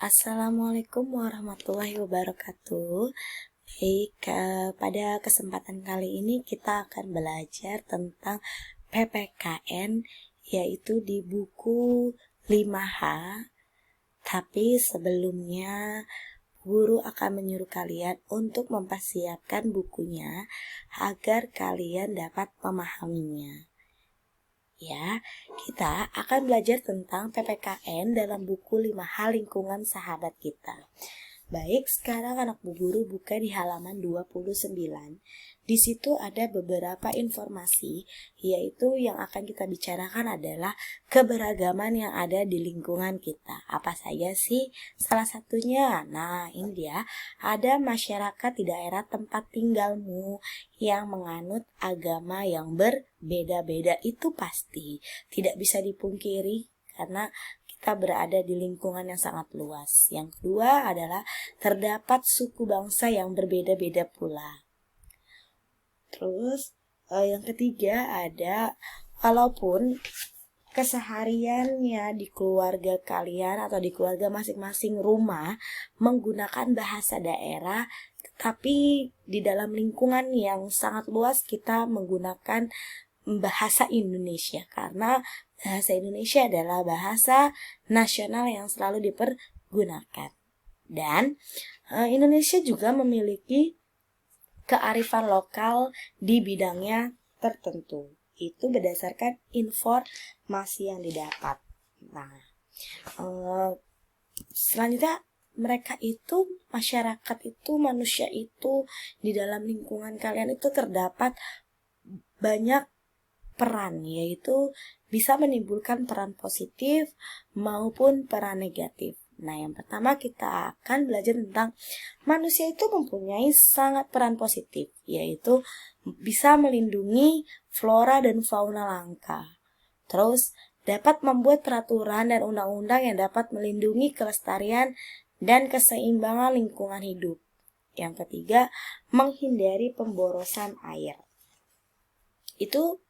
Assalamualaikum warahmatullahi wabarakatuh. Baik, pada kesempatan kali ini kita akan belajar tentang PPKN, yaitu di buku 5H. Tapi sebelumnya, guru akan menyuruh kalian untuk mempersiapkan bukunya agar kalian dapat memahaminya. Ya, kita akan belajar tentang PPKN dalam buku 5 hal lingkungan sahabat kita. Baik, sekarang anak Bu Guru buka di halaman 29. Di situ ada beberapa informasi, yaitu yang akan kita bicarakan adalah keberagaman yang ada di lingkungan kita. Apa saja sih? Salah satunya, ini dia, ada masyarakat di daerah tempat tinggalmu yang menganut agama yang berbeda-beda. Itu pasti tidak bisa dipungkiri karena kita berada di lingkungan yang sangat luas. Yang kedua adalah terdapat suku bangsa yang berbeda-beda pula. Terus yang ketiga ada walaupun kesehariannya di keluarga kalian atau di keluarga masing-masing rumah menggunakan bahasa daerah, tetapi di dalam lingkungan yang sangat luas kita menggunakan bahasa Indonesia karena bahasa Indonesia adalah bahasa nasional yang selalu dipergunakan. Dan Indonesia juga memiliki kearifan lokal di bidangnya tertentu. Itu berdasarkan informasi yang didapat. Selanjutnya mereka itu, masyarakat itu, manusia itu di dalam lingkungan kalian itu terdapat banyak peran, yaitu bisa menimbulkan peran positif maupun peran negatif. Yang pertama kita akan belajar tentang manusia itu mempunyai sangat peran positif, yaitu bisa melindungi flora dan fauna langka. Terus dapat membuat peraturan dan undang-undang yang dapat melindungi kelestarian dan keseimbangan lingkungan hidup. Yang ketiga, menghindari pemborosan air. Itu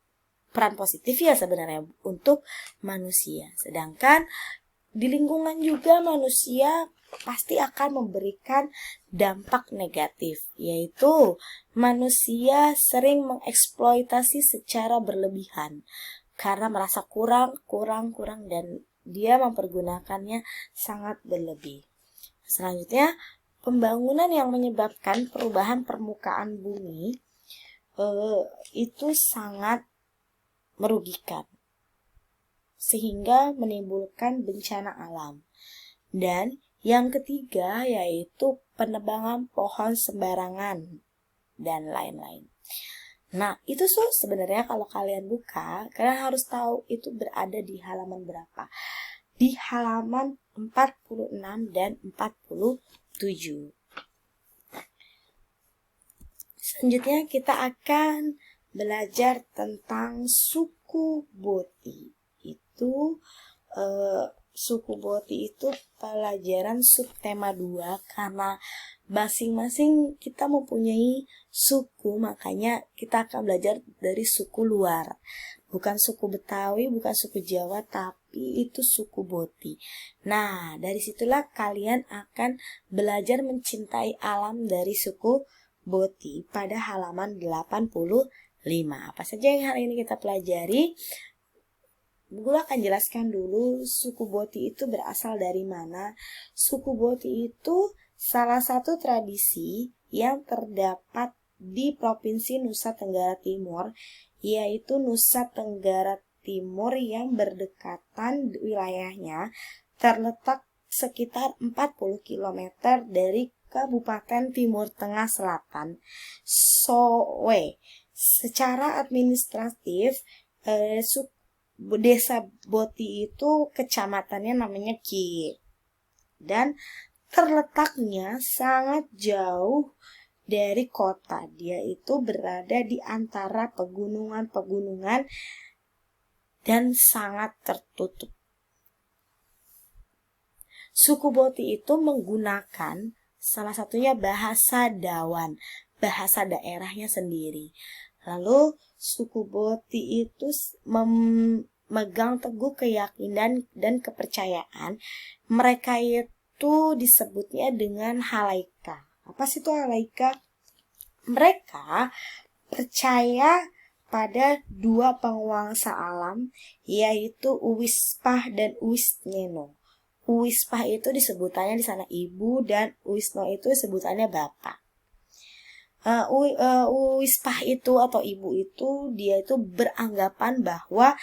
peran positif ya sebenarnya untuk manusia. Sedangkan di lingkungan juga manusia pasti akan memberikan dampak negatif, yaitu manusia sering mengeksploitasi secara berlebihan karena merasa kurang dan dia mempergunakannya sangat berlebih. Selanjutnya, pembangunan yang menyebabkan perubahan permukaan bumi itu sangat merugikan sehingga menimbulkan bencana alam. Dan yang ketiga yaitu penebangan pohon sembarangan dan lain-lain. Itu sebenarnya kalau kalian buka, kalian harus tahu itu berada di halaman berapa. Di halaman 46 dan 47. Selanjutnya kita akan belajar tentang suku Boti. Suku Boti itu pelajaran subtema 2 karena masing-masing kita mempunyai suku, makanya kita akan belajar dari suku luar. Bukan suku Betawi, bukan suku Jawa, tapi itu suku Boti. Dari situlah kalian akan belajar mencintai alam dari suku Boti pada halaman 85. Apa saja yang hari ini kita pelajari? Guru akan jelaskan dulu suku Boti itu berasal dari mana. Suku Boti itu salah satu tradisi yang terdapat di Provinsi Nusa Tenggara Timur, yaitu Nusa Tenggara Timur yang berdekatan wilayahnya terletak sekitar 40 km dari Kabupaten Timur Tengah Selatan, Sowe. Secara administratif, Desa Boti itu kecamatannya namanya Kie, dan terletaknya sangat jauh dari kota. Dia itu berada di antara pegunungan dan sangat tertutup. Suku Boti itu menggunakan salah satunya bahasa Dawan, bahasa daerahnya sendiri. Lalu suku Boti itu memegang teguh keyakinan dan kepercayaan mereka itu itu disebutnya dengan halaika. Apa sih itu halaika? Mereka percaya pada dua penguasa alam, yaitu Uwispah dan Uwisneno. Uwispah itu disebutannya di sana ibu, dan Uwisno itu sebutannya bapak. Uwispah itu atau ibu itu, dia itu beranggapan bahwa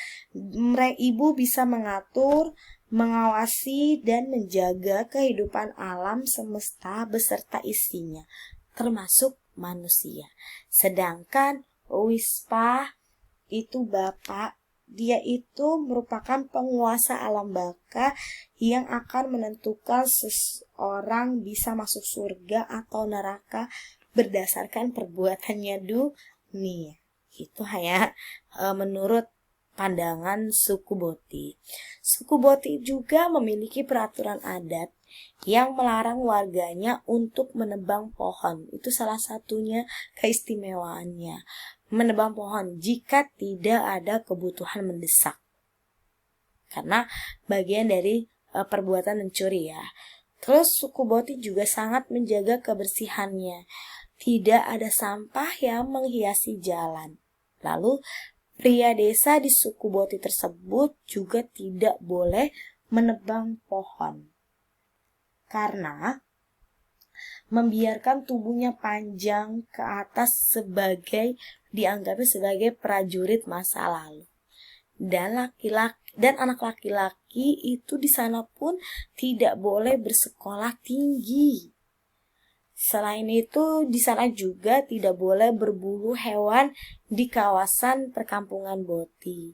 ibu bisa mengatur, mengawasi, dan menjaga kehidupan alam semesta beserta isinya, termasuk manusia. Sedangkan Uwispah itu bapak, dia itu merupakan penguasa alam baka yang akan menentukan seseorang bisa masuk surga atau neraka berdasarkan perbuatannya dunia. Itu hanya menurut pandangan suku Boti. Suku Boti juga memiliki peraturan adat yang melarang warganya untuk menebang pohon. Itu salah satunya keistimewaannya. Menebang pohon jika tidak ada kebutuhan mendesak. Karena bagian dari perbuatan mencuri ya. Terus suku Boti juga sangat menjaga kebersihannya. Tidak ada sampah yang menghiasi jalan. Lalu pria desa di suku Boti tersebut juga tidak boleh menebang pohon. Karena membiarkan tubuhnya panjang ke atas dianggapnya sebagai prajurit masa lalu. Dan anak laki-laki itu di sana pun tidak boleh bersekolah tinggi. Selain itu, di sana juga tidak boleh berburu hewan di kawasan perkampungan Boti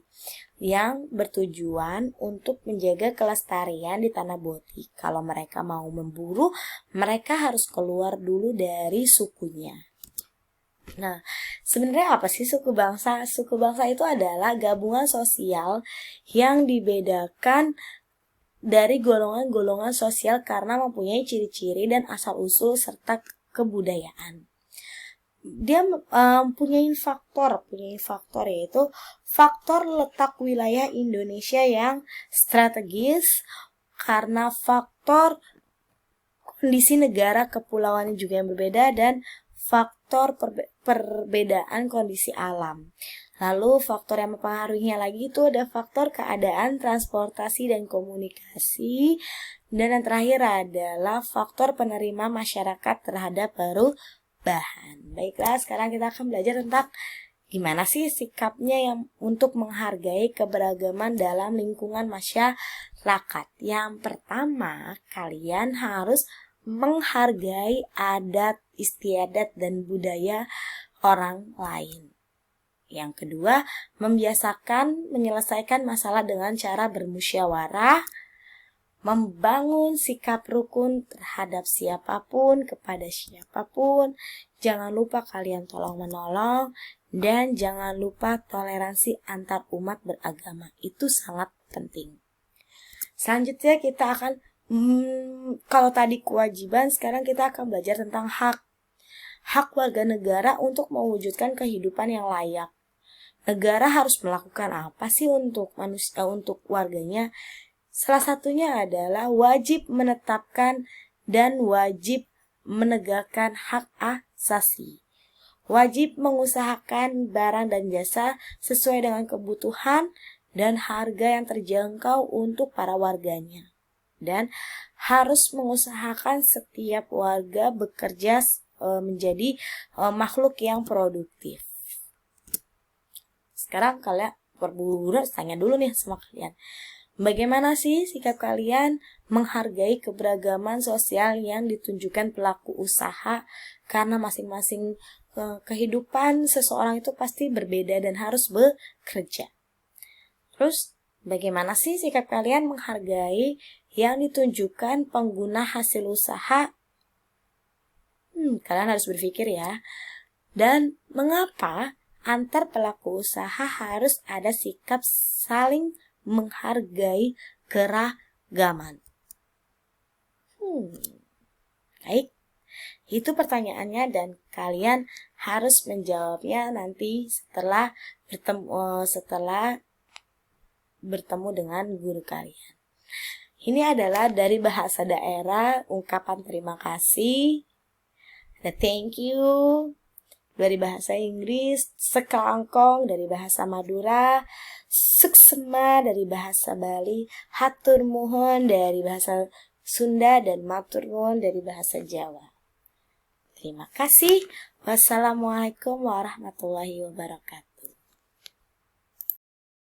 yang bertujuan untuk menjaga kelestarian di tanah Boti. Kalau mereka mau memburu, mereka harus keluar dulu dari sukunya. Nah, sebenarnya apa sih suku bangsa? Suku bangsa itu adalah gabungan sosial yang dibedakan dari golongan-golongan sosial karena mempunyai ciri-ciri dan asal-usul serta kebudayaan. Dia mempunyai faktor yaitu faktor letak wilayah Indonesia yang strategis, karena faktor kondisi negara kepulauannya juga yang berbeda, dan faktor perbedaan kondisi alam. Lalu faktor yang mempengaruhinya lagi itu ada faktor keadaan transportasi dan komunikasi. Dan yang terakhir adalah faktor penerima masyarakat terhadap perubahan. Baiklah, sekarang kita akan belajar tentang gimana sih sikapnya yang untuk menghargai keberagaman dalam lingkungan masyarakat. Yang pertama, kalian harus menghargai adat, istiadat, dan budaya orang lain. Yang kedua, membiasakan menyelesaikan masalah dengan cara bermusyawarah, membangun sikap rukun terhadap siapapun, kepada siapapun. Jangan lupa kalian tolong-menolong, dan jangan lupa toleransi antar umat beragama. Itu sangat penting. Selanjutnya kita akan, kalau tadi kewajiban, sekarang kita akan belajar tentang hak. Hak warga negara untuk mewujudkan kehidupan yang layak. Negara harus melakukan apa sih untuk warganya? Salah satunya adalah wajib menetapkan dan wajib menegakkan hak asasi. Wajib mengusahakan barang dan jasa sesuai dengan kebutuhan dan harga yang terjangkau untuk para warganya. Dan harus mengusahakan setiap warga bekerja menjadi makhluk yang produktif. Sekarang kalian berburu, tanya dulu nih sama kalian. Bagaimana sih sikap kalian menghargai keberagaman sosial yang ditunjukkan pelaku usaha? Karena masing-masing kehidupan seseorang itu pasti berbeda dan harus bekerja. Terus, bagaimana sih sikap kalian menghargai yang ditunjukkan pengguna hasil usaha? Kalian harus berpikir ya. Dan mengapa antar pelaku usaha harus ada sikap saling menghargai keragaman? Baik, itu pertanyaannya dan kalian harus menjawabnya nanti setelah bertemu dengan guru kalian. Ini adalah dari bahasa daerah, ungkapan terima kasih, ada thank you. Dari bahasa Inggris, sekelangkong dari bahasa Madura, suksema dari bahasa Bali, hatur muhun dari bahasa Sunda, dan matur nuwun dari bahasa Jawa. Terima kasih. Wassalamualaikum warahmatullahi wabarakatuh.